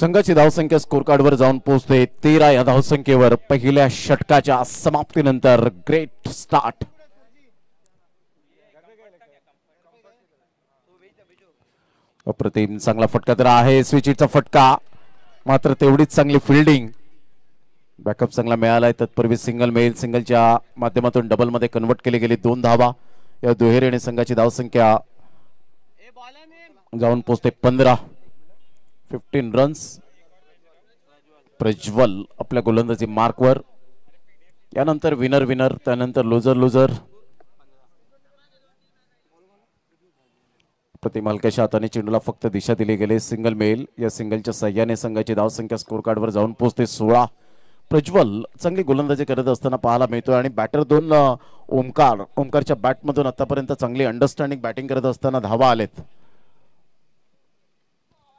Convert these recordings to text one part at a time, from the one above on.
संघाची धावसंख्या स्कोर कार्डवर जाऊन पोहोचते 13 या धावसंख्येवर पहिल्या षटकाच्या समाप्तीनंतर. Great start. अप्रतिम चांगला फटका तर आहे, स्विचिटचा फटका, मात्र तेवढीच चांगली फिल्डिंग. बॅकअप चांगला मिळालाय. तत्पूर्वी सिंगल मेल, सिंगलच्या माध्यमातून डबल मध्ये कन्वर्ट केले गेले 2 धावा. या दुहेरीने संघाची धावसंख्या जाऊन पोहोचते 15 रन्स. प्रज्वल आपल्या गोलंदाजी मार्कवर. यानंतर विनर विनर, त्यानंतर लुजर लुजर. प्रतिम हलक्याच्या हाताने चेंडूला फक्त दिशा दिली गेली. सिंगल मेल, या सिंगलच्या सहाय्याने संघाची धावसंख्या स्कोर कार्डवर जाऊन पोहोचते 16. प्रज्वल चांगली गोलंदाजी करत असताना पाहायला मिळतोय आणि बॅटर 2 ओमकारच्या बॅटमधून आतापर्यंत चांगली अंडरस्टँडिंग बॅटिंग करत असताना धावा आलेत.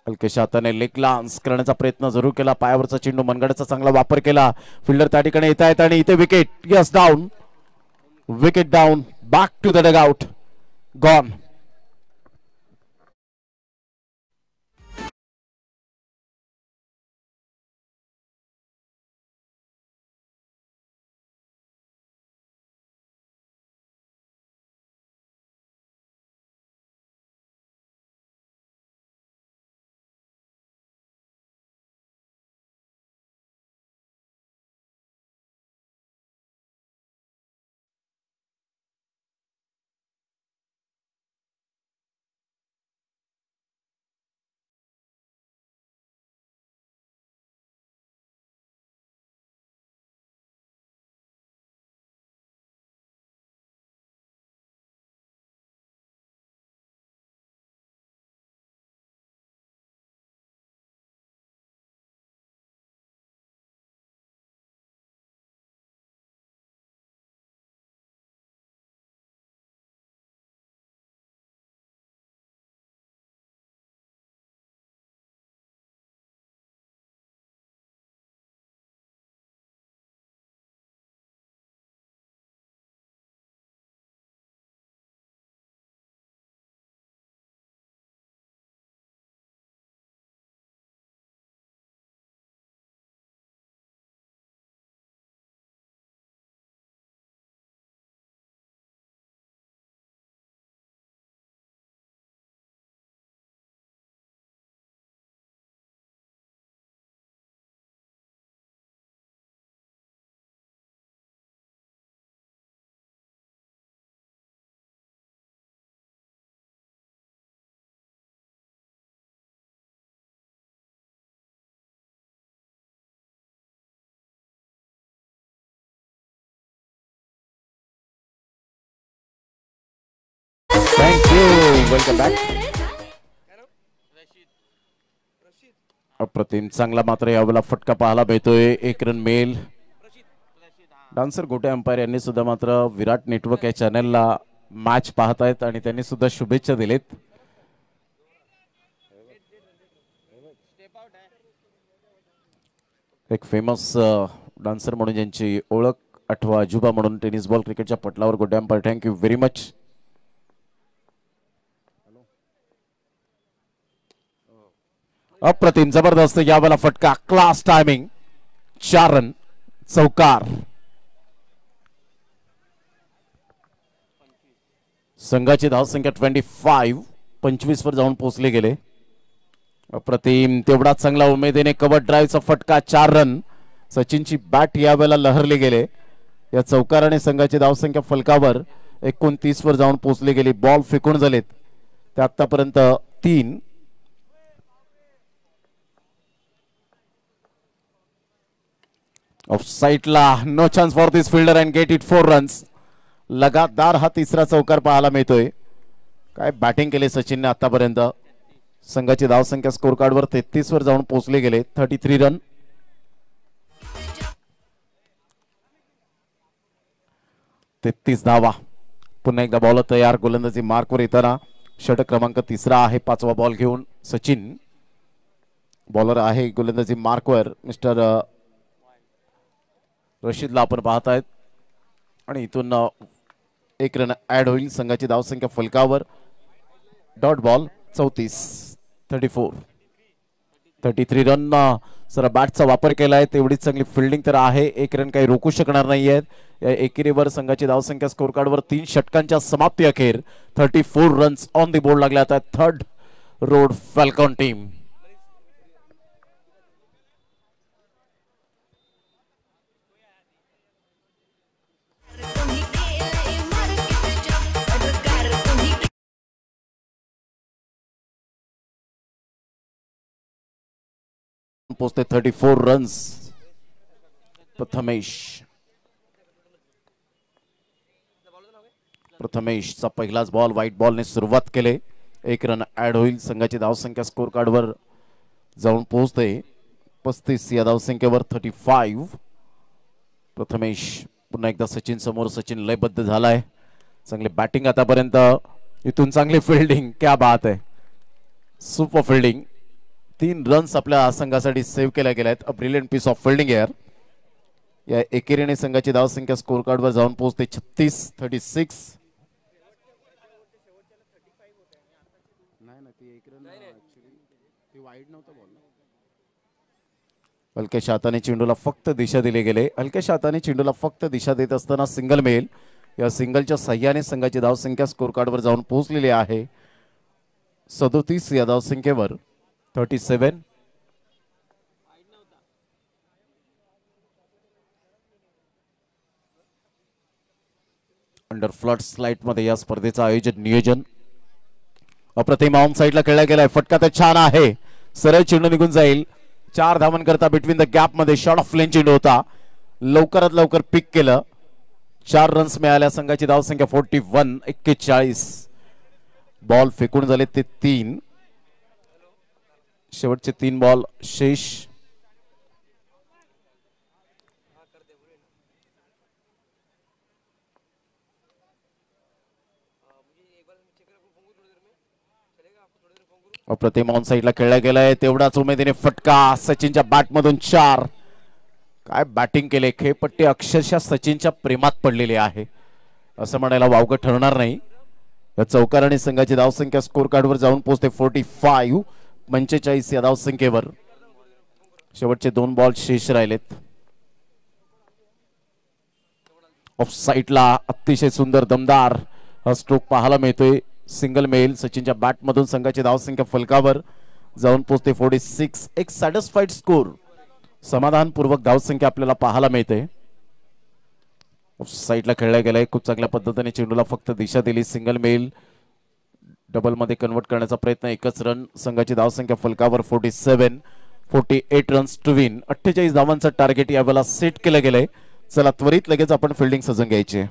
हलक्याच्या हाताने लेग लान्स करण्याचा प्रयत्न जरूर केला. पायावरचा चेंडू, मनगडाचा चांगला वापर केला. फिल्डर त्या ठिकाणी येत आहेत आणि इथे wicket. Yes, down, wicket down. Back to the dugout, gone. Thank you, welcome back. अप्रतिम चांगला मात्र यावेळेला फटका पाहायला मिळतोय. 1 रन मेल. डान्सर गोटे अंपायर यांनी सुद्धा मात्र विराट नेटवर्क या चॅनलला मॅच पाहतायत आणि त्यांनी सुद्धा शुभेच्छा दिलेत. एक फेमस डान्सर म्हणून ज्यांची ओळख अथवा अजुबा म्हणून टेनिस बॉल क्रिकेटच्या पटलावर गोटे अंपायर, थँक्यू व्हेरी मच. अप्रतिम जबरदस्त यावेळेला फटका, क्लास टायमिंग. 4 रन, चौकार. संघाची धावसंख्या 25 वर जाऊन पोहोचले गेले. अप्रतिम तेवढा चांगला उमेदीने कव्हर ड्राईव्हचा फटका, 4 रन. सचिनची बॅट यावेळेला लहरली गेले. या चौकाराने संघाची धावसंख्या फलकावर 29 वर जाऊन पोहोचली गेली. बॉल फेकून झालेत ते आतापर्यंत 3. ऑफ साईडला, no chance for this fielder and get it 4 runs. लगातार हा तिसरा चौकार पाहायला मिळतोय. काय बॅटिंग केले सचिनने आतापर्यंत. संघाची धावसंख्या स्कोर कार्डवर 33 वर जाऊन पोहोचले गेले. 33 रन. 33 धावा. पुन्हा एकदा बॉलर तयार. गोलंदाजी मार्कवर येताना षटक क्रमांक 3 आहे. 5वा बॉल घेऊन सचिन बॉलर आहे. गोलंदाजी मार्कवर मिस्टर रशीदला आपण पाहतायत आणि इथून 1 रन ऍड होईल. संघाची धावसंख्या फलकावर. Dot ball 34. 33 रन सर बॅटचा वापर केलाय, तेवढीच चांगली फिल्डिंग तर आहे. एक रन काही रोखू शकणार नाहीयेत. या एकेरीवर संघाची धावसंख्या स्कोर कार्डवर 3 षटकांच्या समाप्ती अखेर 34 रन्स ऑन दी बोर्ड लागले. आता थर्ड रोड फॅल्कॉन टीम. पोचते 34 रन्स. प्रथमेशचा पहिलाच बॉल व्हाईट बॉलने सुरुवात केले. 1 रन ऍड होईल. संघाची धावसंख्या स्कोर कार्डवर जाऊन पोहोचते 35 या धावसंख्येवर 35. प्रथमेश पुन्हा एकदा सचिन समोर. सचिन लयबद्ध झालाय. चांगली बॅटिंग आतापर्यंत, इथून चांगली फिल्डिंग. क्या बात आहे, सुपर फिल्डिंग. 3 रन्स आपल्या संघासाठी सेव्ह केल्या गेल्या आहेत. A brilliant piece of fielding air. या एकेरीने संघाची धावसंख्या स्कोर कार्डवर जाऊन पोहोचते 36. हलक्याशा हाताने चेंडूला फक्त दिशा दिली गेले. हलक्याशा हाताने चेंडूला फक्त दिशा देत असताना सिंगल मेल. या सिंगलच्या सहाय्याने संघाची धावसंख्या स्कोर कार्डवर जाऊन पोहोचलेली आहे 37 या धावसंख्येवर 37. अंडर फ्लड स्लाइट मध्ये या स्पर्धेचं आयोजन नियोजन अप्रतिम. ऑन साइडला खेळला गेलाय. फटका तर छान आहे. सरळ चेंडू निघून जाईल. 4 धावन करता बिटवीन द गॅप मध्ये शॉर्ट ऑफ लेन चेंडू होता. लवकरात लवकर पिक केलं. 4 रन्स मिळाल्या. संघाची धावसंख्या 41. बॉल फेकून झाले ते 3. शेवटचे 3 बॉल शेष. अप्रतिम ऑन साइडला खेळला गेलाय. तेवढाच उमेदीने फटका. सचिनच्या बॅट मधून 4. काय बॅटिंग केले. खेळपट्टी अक्षरशः सचिनच्या प्रेमात पडलेली आहे असं म्हणायला वावगं ठरणार नाही. या चौकाराने संघाची धावसंख्या स्कोर कार्डवर जाऊन पोहोचते 45 या धावसंख्येवर. शेवटचे 2 बॉल शेष राहिलेत. ऑफ साइडला अतिशय सुंदर दमदार हा स्ट्रोक पाहायला मिळतोय. Single male. सचिनच्या बॅट मधून संघाची धावसंख्या फलकावर जाऊन पोहोचते 46. एक सॅटिस्फाईड स्कोर, समाधानपूर्वक धावसंख्या आपल्याला पाहायला मिळते. ऑफ साइडला खेळला गेलाय. खूप चांगल्या पद्धतीने चेंडूला फक्त दिशा दिली. सिंगल मेल डबल मध्ये कन्वर्ट करण्याचा प्रयत्न. 1च रन. संघाची धावसंख्या फलकावर 48 रन्स टू विन. 48 धावांचं टार्गेट यावेळेला सेट केलं गेलंय. चला त्वरित लगेच आपण फिल्डिंग सजून घ्यायची.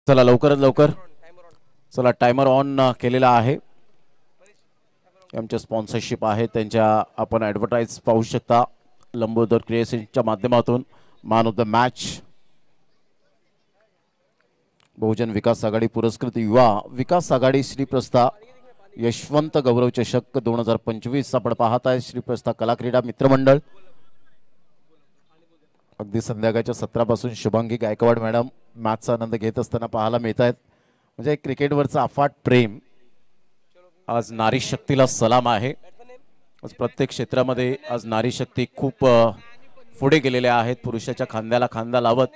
चला लवकरात लवकर. चला टायमर ऑन केलेला आहे. आमच्या स्पॉन्सरशिप आहे त्यांच्या आपण ॲडव्हर्टाईज पाहू शकता लंबोदर क्रिएशनच्या माध्यमातून. मॅन ऑफ द मॅच बहुजन विकास आघाडी पुरस्कृत युवा विकास आघाडी श्रीप्रस्था यशवंत गौरव चषक 2025 आपण पाहत आहे. श्रीप्रस्था कला क्रीडा मित्रमंडळ. अगदी संध्याकाळच्या सत्रापासून शुभांगी गायकवाड मॅडम मॅचचा आनंद घेत असताना पाहायला मिळत आहेत. म्हणजे क्रिकेटवरचं अफाट प्रेम. आज नारी शक्तीला सलाम आहे. आज प्रत्येक क्षेत्रामध्ये आज नारी शक्ती खूप पुढे गेलेल्या आहेत. पुरुषाच्या खांद्याला खांदा लावत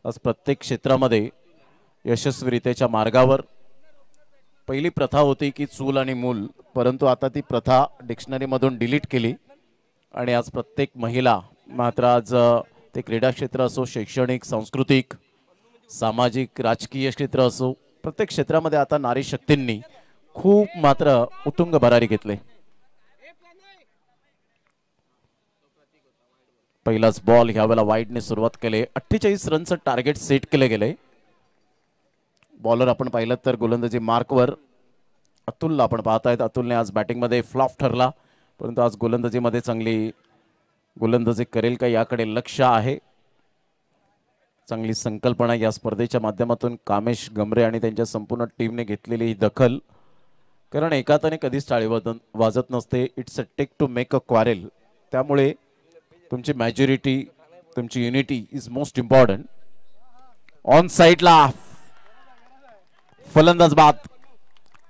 आज प्रत्येक क्षेत्रामध्ये यशस्वीरित्याच्या मार्गावर. पहिली प्रथा होती की चूल आणि मूल, परंतु आता ती प्रथा डिक्शनरीमधून डिलीट केली आणि आज प्रत्येक महिला मात्र आज ते क्रीडा क्षेत्र असो, शैक्षणिक, सांस्कृतिक, सामाजिक, राजकीय क्षेत्र असो, प्रत्येक क्षेत्रामध्ये आता नारी शक्तींनी खूप मात्र उत्तुंग भरारी घेतले. पहिलाच बॉल ह्यावेळेला वाईडने सुरुवात केली. 48 रनचं टार्गेट सेट केले गेले. बॉलर आपण पाहिलं तर गोलंदाजी मार्कवर अतुलला आपण पाहतायत. अतुलने आज बॅटिंगमध्ये फ्लॉप ठरला, परंतु आज गोलंदाजीमध्ये चांगली गोलंदाजी करेल का याकडे लक्ष आहे. चांगली संकल्पना या स्पर्धेच्या माध्यमातून कामेश गमरे आणि त्यांच्या संपूर्ण टीमने घेतलेली ही दखल. कारण एका हाताने कधीच टाळी वाजत नसते. It's a take two make a quarrel. त्यामुळे तुमची मॅच्युरिटी, तुमची unity is most important. On साइडला फलंदाज बाद.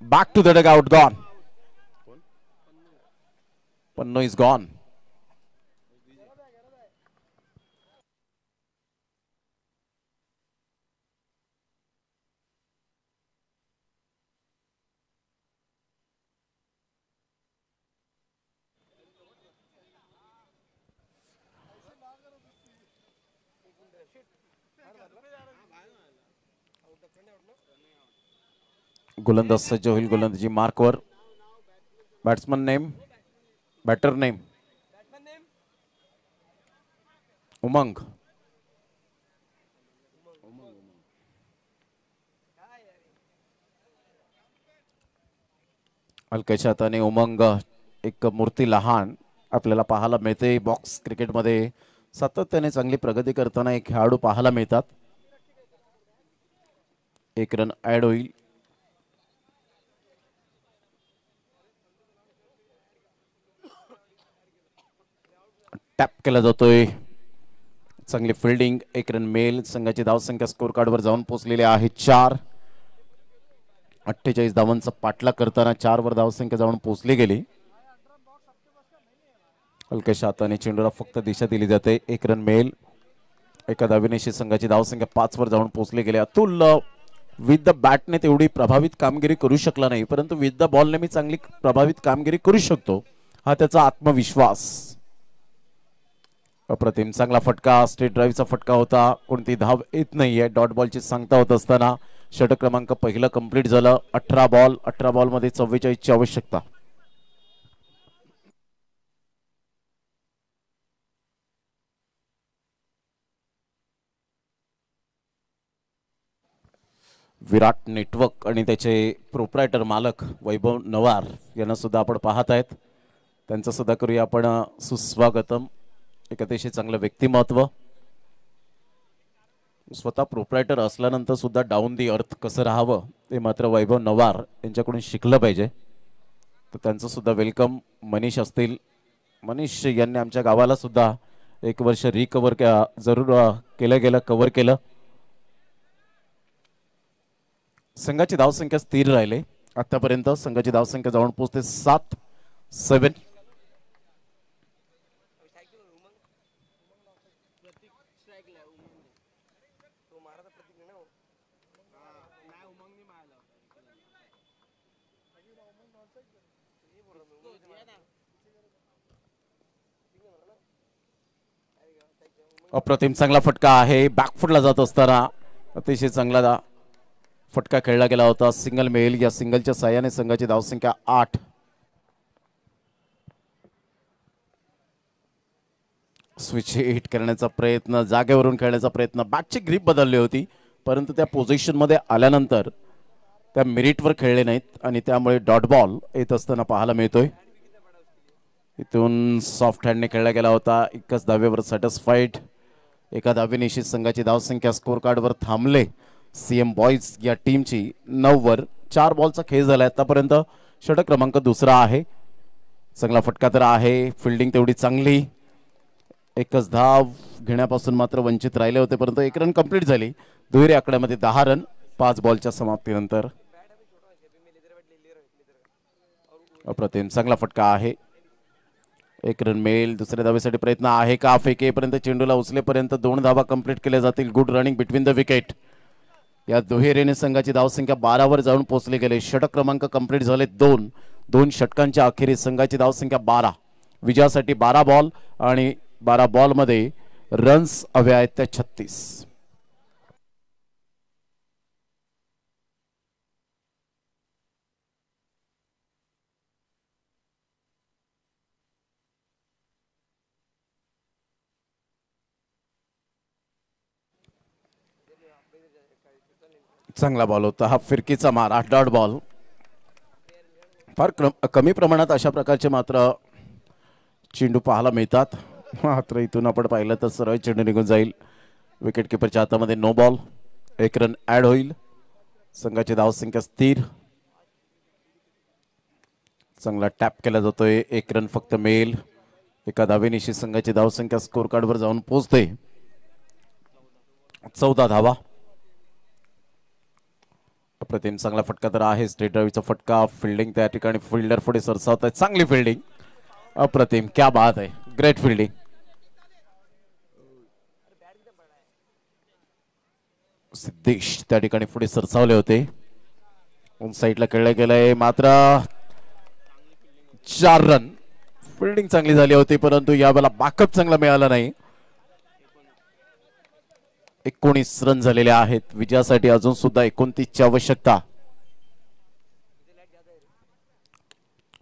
Back to the dugout. Gone. पन्नो इज गॉन. गोलंदाज सज्ज होईल गोलंदाजी मार्कवर. Batsman name, batter name Umang. हलक्याच्या हाताने उमंग. एक मूर्ती लहान आपल्याला पाहायला मिळते. बॉक्स क्रिकेटमध्ये सातत्याने चांगली प्रगती करताना एक खेळाडू पाहायला मिळतात. एक रन ऍड होईल. टॅप केला जातोय. चांगली फिल्डिंग. एक रन मिळेल. संघाची धावसंख्या स्कोर कार्डवर जाऊन पोहोचलेली आहे 4. 48 धावांचा पाठलाग करताना 4 वर धावसंख्या जाऊन पोहोचली गेली. हलक्याच्या हाताने चेंडूला फक्त दिशा दिली जाते. एक रन मिळेल. एका धावेनिशी संघाची धावसंख्या 5 वर जाऊन पोहोचली गेली. अतुल विथ द बॅटने तेवढी प्रभावित कामगिरी करू शकला नाही, परंतु विथ द बॉलने मी चांगली प्रभावित कामगिरी करू शकतो हा त्याचा आत्मविश्वास. अप्रतिम. चांगला फटका. स्ट्रेट ड्राईव्हचा फटका होता. कोणती धाव येत नाहीये. डॉट बॉलची सांगता होत असताना षटक क्रमांक पहिलं कंप्लीट झालं. 18 बॉल मध्ये 44 ची आवश्यकता. विराट नेटवर्क आणि त्याचे प्रोप्रायटर मालक वैभव नवार यांना सुद्धा आपण पाहत आहेत. त्यांचं सुद्धा करूया आपण सुस्वागतम. एक अतिशय चांगलं व्यक्तिमत्व. स्वतः प्रोप्रायटर असल्यानंतर सुद्धा डाऊन दी अर्थ कसं राहावं ते मात्र वैभव नवार यांच्याकडून शिकलं पाहिजे. तर त्यांचं सुद्धा वेलकम. मनीष असतील. मनीष यांनी आमच्या गावाला सुद्धा 1 वर्ष रिकवर जरूर केलं गेलं, कव्हर केलं. संघाची धावसंख्या स्थिर राहिले. आतापर्यंत संघाची धावसंख्या जाऊन पोहोचते 7. अप्रतिम. चांगला फटका आहे. बॅकफुटला जात असताना अतिशय चांगला फटका खेळला गेला होता. सिंगल मिळेल. या सिंगलच्या साह्याने संघाची धावसंख्या 8. स्विच हिट करण्याचा प्रयत्न, जागेवरून खेळण्याचा प्रयत्न. बॅटची ग्रीप बदलली होती, परंतु त्या पोझिशन मध्ये आल्यानंतर त्या मेरिटवर खेळले नाहीत आणि त्यामुळे डॉट बॉल येत असताना पाहायला मिळतोय. इथून सॉफ्ट हँडने खेळला गेला होता. एकच धावेवर सॅटिस्फाईड. एका धावेनिशी संघाची धावसंख्या स्कोर कार्डवर थांबले. सीएम बॉयज या टीमची 9 वर. 4 बॉलचा खेळ झाला आतापर्यंत. षटक क्रमांक 2 आहे. चांगला फटका तर आहे. फिल्डिंग तेवढी चांगली. एकच धाव घेण्यापासून मात्र वंचित राहिले होते, परंतु 1 रन कंप्लीट झाली. दुहेरी आकड्यामध्ये 10 रन 5 बॉलच्या समाप्तीनंतर. अप्रतिम. चांगला फटका आहे. 1 रन मिळेल. दुसऱ्या धावेसाठी प्रयत्न आहे का? फेकेपर्यंत चेंडूला उचलेपर्यंत 2 धावा कंप्लीट केल्या जातील. Good running between the wicket. या दुहेरीने संघाची धावसंख्या 12 वर जाऊन पोहोचले गेले. षटक क्रमांक कंप्लीट झाले 2 षटकांच्या अखेरीस संघाची धावसंख्या 12. विजयासाठी 12 बॉल आणि 12 बॉल मध्ये रन्स हवे आहेत त्या 36. चांगला बॉल होता हा, फिरकीचा मार, 8 डॉट बॉल. फार कमी प्रमाणात अशा प्रकारचे मात्र चेंडू पाहायला मिळतात. मात्र इथून आपण पाहिलं तर सरळ चेंडू निघून जाईल. विकेट किपरच्या हातामध्ये नो बॉल. 1 रन ऍड होईल. संघाची धावसंख्या स्थिर. चांगला टॅप केला जातोय. 1 रन फक्त मिळेल. एका धावेनिशी संघाची धावसंख्या स्कोर कार्डवर जाऊन पोहोचते 14 धावा. अप्रतिम चांगला फटका तर आहे. स्ट्रेट ड्राईव्हचा फटका. फिल्डिंग त्या ठिकाणी फिल्डर पुढे सरसावत आहे. चांगली फिल्डिंग. अप्रतिम, क्या बात आहे, ग्रेट फिल्डिंग. सिद्धेश त्या ठिकाणी पुढे सरसावले होते. ऑन साईडला खेळलं गेलंय मात्र 4 रन. फिल्डिंग चांगली झाली होती परंतु यावेळेला बॅकअप चांगला मिळाला नाही. 19 रन झालेले आहेत. विजयासाठी अजून सुद्धा 29 ची आवश्यकता.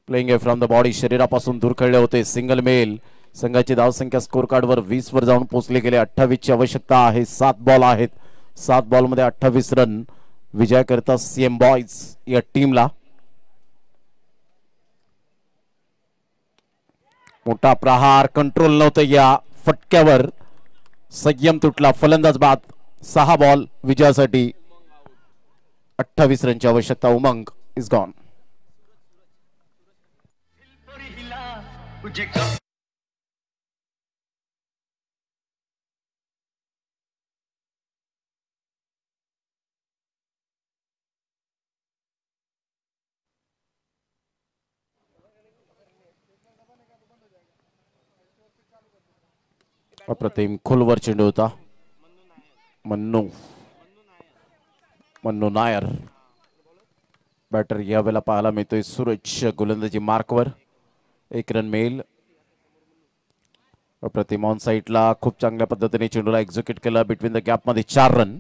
प्लेइंग फ्रॉम द बॉडी, शरीरापासून दूर खेळले होते. Single male. संघाची धावसंख्या स्कोर कार्डवर 20 वर जाऊन पोहोचले गेले. 28 ची आवश्यकता आहे. 7 बॉल आहेत. 7 बॉल मध्ये 28 रन. विजय करता सीएम बॉयज या टीमला. मोठा प्रहार, कंट्रोल नव्हतं या फटक्यावर. संयम तुटला. फलंदाज बाद. 6 बॉल विजयासाठी. 28 रनची आवश्यकता. उमंग इज गॉन. अप्रतिम खोलवर चेंडू होता. मन्नू नायर बॅटर यावेळेला पाहायला मिळतोय. सूरज गोलंदाजी मार्कवर. 1 रन मिळेल. अप्रतिम ऑन साईडला खूप चांगल्या पद्धतीने चेंडूला एक्झिक्यूट केला. बिटवीन द गॅप मध्ये 4 रन.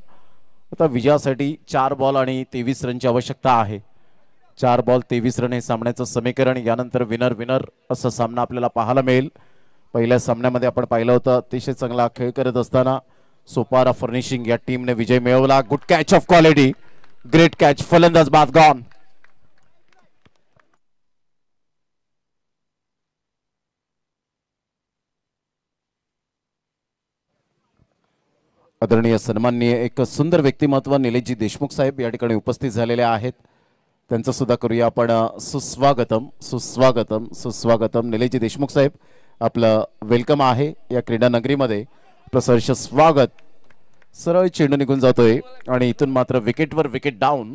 आता विजयासाठी 4 बॉल आणि 23 रनची आवश्यकता आहे. 4 बॉल 23 रन हे सामन्याचं समीकरण. यानंतर विनर विनर असा सामना आपल्याला पाहायला मिळेल. पहिल्या सामन्यामध्ये आपण पाहिलं होतं अतिशय चांगला खेळ करत असताना सोपारा फर्निशिंग या टीमने विजय मिळवला. Good catch of quality. Great catch. फलंदाज बाद गॉन. आदरणीय सन्माननीय एक सुंदर व्यक्तिमत्व निलेशजी देशमुख साहेब या ठिकाणी उपस्थित झालेले आहेत. त्यांचं सुद्धा करूया आपण सुस्वागतम सुस्वागतम सुस्वागतम. निलेशजी देशमुख साहेब आपलं वेलकम आहे या क्रीडा नगरीमध्ये. आपलं सहर्ष स्वागत. सरळ चेंडू निघून जातोय आणि इथून मात्र विकेटवर विकेट डाऊन.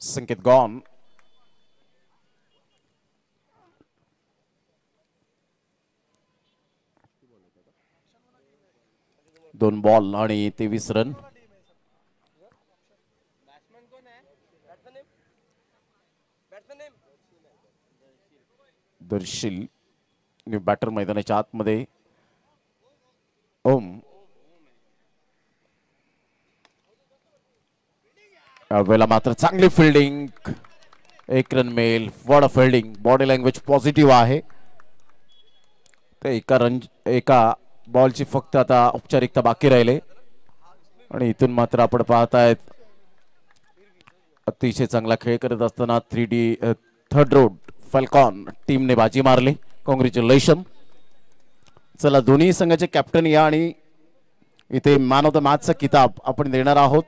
संकेत गॉन. दोन बॉल आणि 23 रन. दर्शील न्यू बॅटर मैदानाच्या आतमध्ये. ओम यावेळेला मात्र चांगली फिल्डिंग. 1 रन मिळेल. What a fielding. Body language positive आहे. ते एका बॉलची फक्त आता औपचारिकता बाकी राहिले आणि इथून मात्र आपण पाहतायत अतिशय चांगला खेळ करत असताना थर्ड रोड फॅल्कॉन टीमने बाजी मारली. कॉंग्रॅच्युलेशन. चला दोन्ही संघाचे कॅप्टन या आणि इथे मॅन ऑफ द मॅचचा किताब आपण देणार आहोत.